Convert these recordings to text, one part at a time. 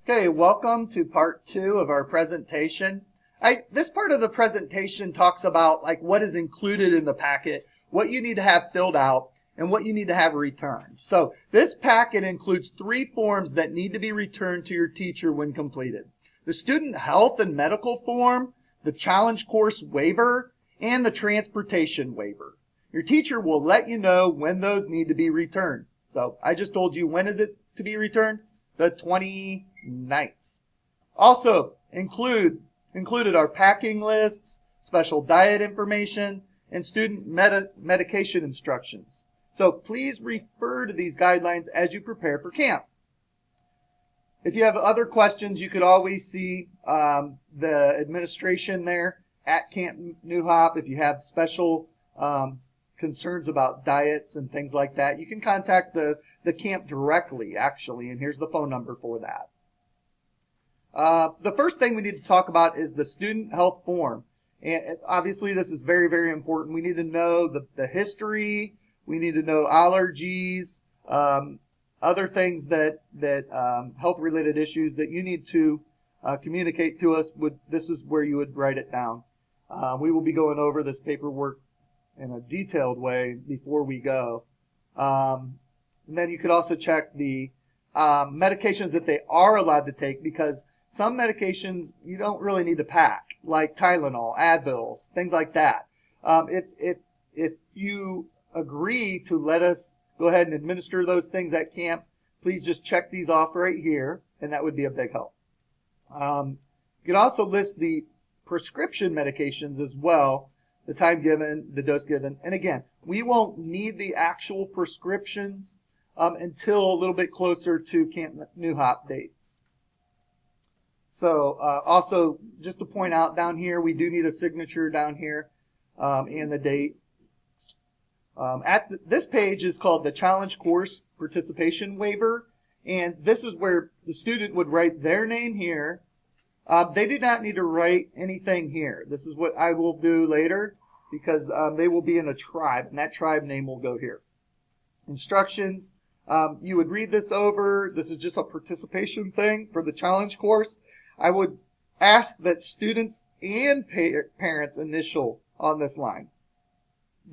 Okay, welcome to part 2 of our presentation. This part of the presentation talks about what is included in the packet, what you need to have filled out, and what you need to have returned. So this packet includes 3 forms that need to be returned to your teacher when completed. The student health and medical form, the challenge course waiver, and the transportation waiver. Your teacher will let you know when those need to be returned. So I just told you, when is it to be returned? The 29th. Also included are packing lists, special diet information, and student medication instructions. So please refer to these guidelines as you prepare for camp. If you have other questions, you could always see the administration there at Camp New Hop. If you have special concerns about diets and things like that, you can contact the camp directly, actually, and here's the phone number for that. The first thing we need to talk about is the student health form. And obviously, this is very, very important. We need to know the history. We need to know allergies, other things that health-related issues that you need to communicate to us. This is where you would write it down. We will be going over this paperwork in a detailed way before we go. And then you could also check the medications that they are allowed to take, because some medications you don't really need to pack, like Tylenol, Advil, things like that. If you agree to let us go ahead and administer those things at camp, please just check these off right here, and that would be a big help. You can also list the prescription medications as well, the time given, the dose given. And again, we won't need the actual prescriptions until a little bit closer to Camp New Hop dates. So also, just to point out down here, we do need a signature down here and the date. This page is called the Challenge Course Participation Waiver, and this is where the student would write their name here. They do not need to write anything here. This is what I will do later, because they will be in a tribe, and that tribe name will go here. Instructions. You would read this over. This is just a participation thing for the challenge course. I would ask that students and parents initial on this line.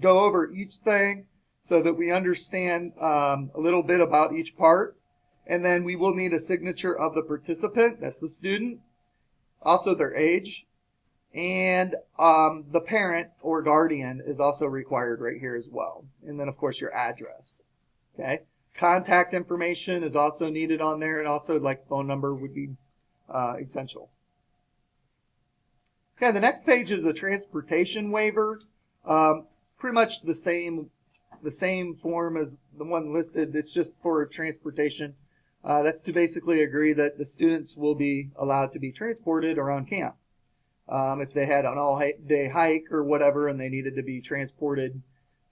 Go over each thing so that we understand a little bit about each part. And then we will need a signature of the participant, that's the student, also their age, and the parent or guardian is also required right here as well. And then, of course, your address. Okay. Contact information is also needed on there, and also phone number would be essential. Okay, the next page is the transportation waiver. Pretty much the same form as the one listed. It's just for transportation. That's to basically agree that the students will be allowed to be transported around camp. If they had an all-day hike or whatever and they needed to be transported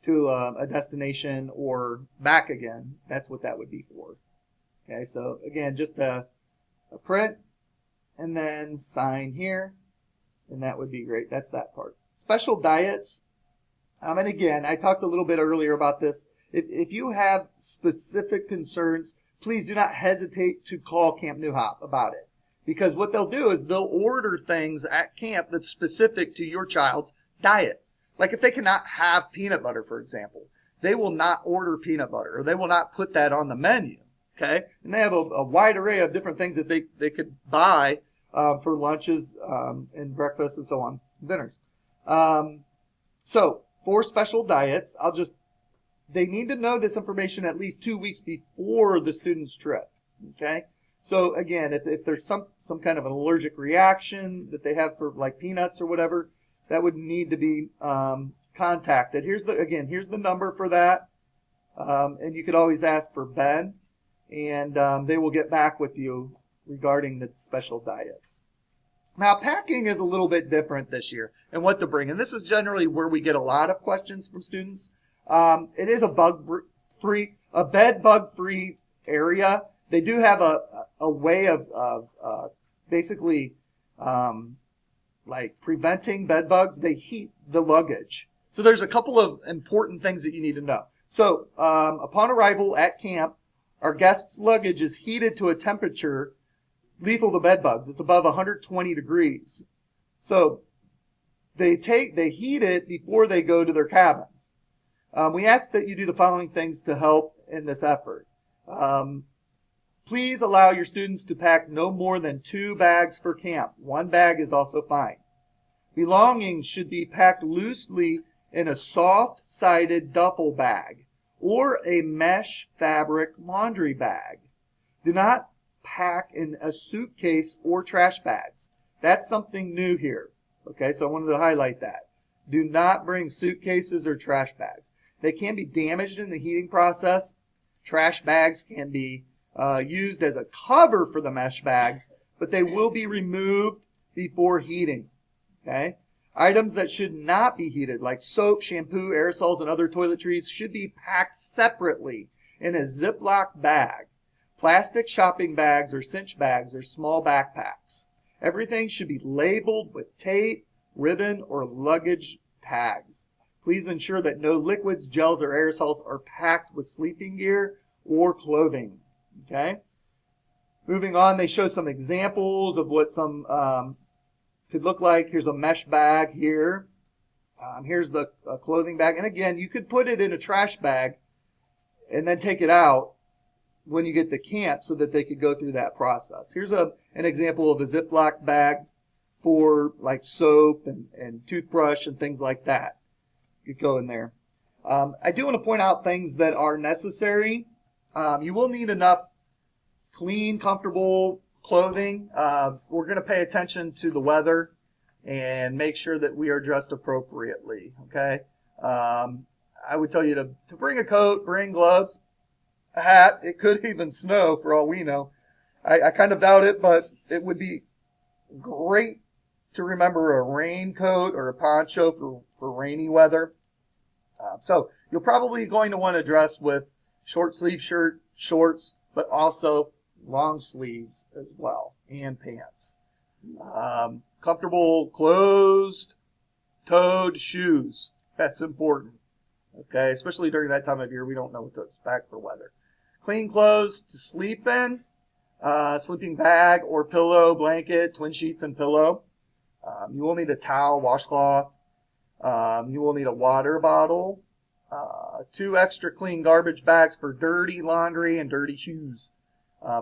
to a destination or back again, that's what that would be for. Okay, so again, just a print and then sign here, and that would be great. That's that part. Special diets. And again, I talked a little bit earlier about this. If you have specific concerns, please do not hesitate to call Camp New Hop about it. Because what they'll do is they'll order things at camp that's specific to your child's diet. Like if they cannot have peanut butter, for example, they will not order peanut butter, or they will not put that on the menu. Okay? And they have a wide array of different things that they could buy for lunches and breakfast and so on, dinners. So for special diets, they need to know this information at least 2 weeks before the student's trip. Okay? So again, if there's some kind of an allergic reaction that they have for peanuts or whatever, that would need to be contacted. Here's the number for that, and you could always ask for Ben, and they will get back with you regarding the special diets. Now, packing is a little bit different this year and what to bring, and this is generally where we get a lot of questions from students. It is a bed bug-free area. They do have a way of basically preventing bed bugs. They heat the luggage. So there's a couple of important things that you need to know. So upon arrival at camp, our guests' luggage is heated to a temperature lethal to bed bugs. It's above 120 degrees. So they heat it before they go to their cabins. We ask that you do the following things to help in this effort. Please allow your students to pack no more than 2 bags for camp. 1 bag is also fine. Belongings should be packed loosely in a soft-sided duffel bag or a mesh fabric laundry bag. Do not pack in a suitcase or trash bags. That's something new here. Okay, so I wanted to highlight that. Do not bring suitcases or trash bags. They can be damaged in the heating process. Trash bags can be used as a cover for the mesh bags, but they will be removed before heating. Okay? Items that should not be heated, like soap, shampoo, aerosols, and other toiletries, should be packed separately in a Ziploc bag. Plastic shopping bags or cinch bags are small backpacks. Everything should be labeled with tape, ribbon, or luggage tags. Please ensure that no liquids, gels, or aerosols are packed with sleeping gear or clothing. Okay? Moving on, they show some examples of what some could look like. Here's a mesh bag here. Here's the clothing bag. And again, you could put it in a trash bag and then take it out when you get to camp so that they could go through that process. Here's an example of a Ziploc bag for like soap and toothbrush and things like that. You could go in there. I do want to point out things that are necessary. You will need enough clean, comfortable clothing. We're going to pay attention to the weather and make sure that we are dressed appropriately. Okay. I would tell you to bring a coat, bring gloves, a hat. It could even snow for all we know. I kind of doubt it, but it would be great to remember a raincoat or a poncho for rainy weather. So you're probably going to want to dress with short sleeve shirt, shorts, but also long sleeves as well, and pants. Comfortable closed-toed shoes. That's important. Okay, especially during that time of year, we don't know what to expect for weather. Clean clothes to sleep in, sleeping bag or pillow, blanket, twin sheets and pillow. You will need a towel, washcloth. You will need a water bottle. 2 extra clean garbage bags for dirty laundry and dirty shoes.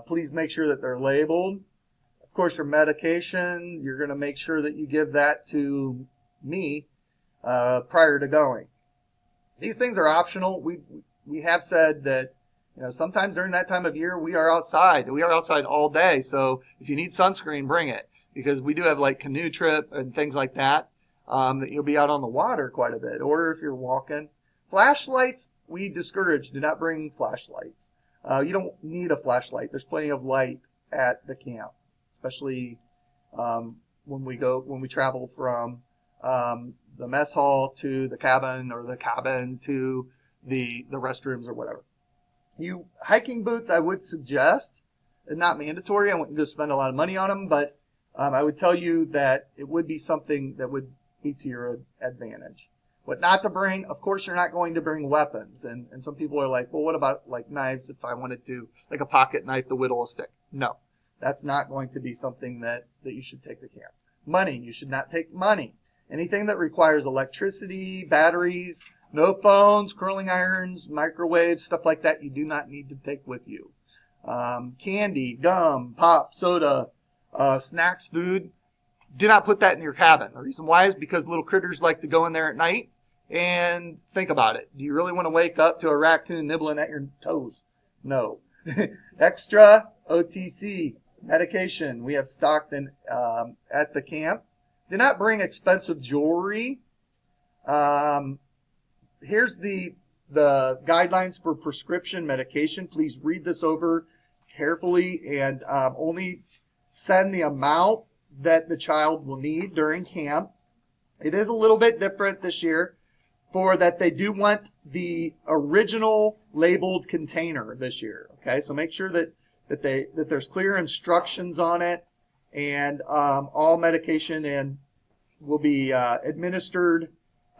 Please make sure that they're labeled. Of course, your medication, you're going to make sure that you give that to me prior to going. These things are optional. We have said that sometimes during that time of year we are outside. We are outside all day. So if you need sunscreen, bring it, because we do have like canoe trip and things like that that you'll be out on the water quite a bit. Or if you're walking, flashlights we discourage. Do not bring flashlights. You don't need a flashlight. There's plenty of light at the camp, especially when we travel from the mess hall to the cabin, or the cabin to the restrooms or whatever. Hiking boots I would suggest, and not mandatory. I wouldn't just spend a lot of money on them, but I would tell you that it would be something that would be to your advantage. What not to bring, of course, you're not going to bring weapons. And some people are like, well, what about like knives if I wanted to, like a pocket knife to whittle a stick? No, that's not going to be something that you should take to camp. Money, you should not take money. Anything that requires electricity, batteries, no phones, curling irons, microwaves, stuff like that, you do not need to take with you. Candy, gum, pop, soda, snacks, food, do not put that in your cabin. The reason why is because little critters like to go in there at night. And think about it. Do you really want to wake up to a raccoon nibbling at your toes? No. Extra OTC medication we have stocked in at the camp. Do not bring expensive jewelry. Here's the guidelines for prescription medication. Please read this over carefully and only send the amount that the child will need during camp. It is a little bit different this year, for that they do want the original labeled container this year. Okay, so make sure that there's clear instructions on it, and all medication will be administered.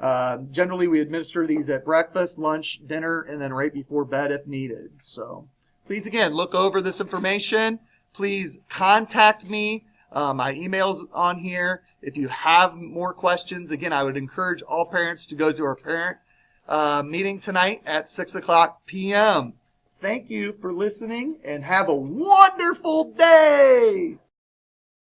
Generally, we administer these at breakfast, lunch, dinner, and then right before bed if needed. So please, again, look over this information. please contact me. My email's on here. If you have more questions, again, I would encourage all parents to go to our parent meeting tonight at 6 o'clock p.m. Thank you for listening and have a wonderful day.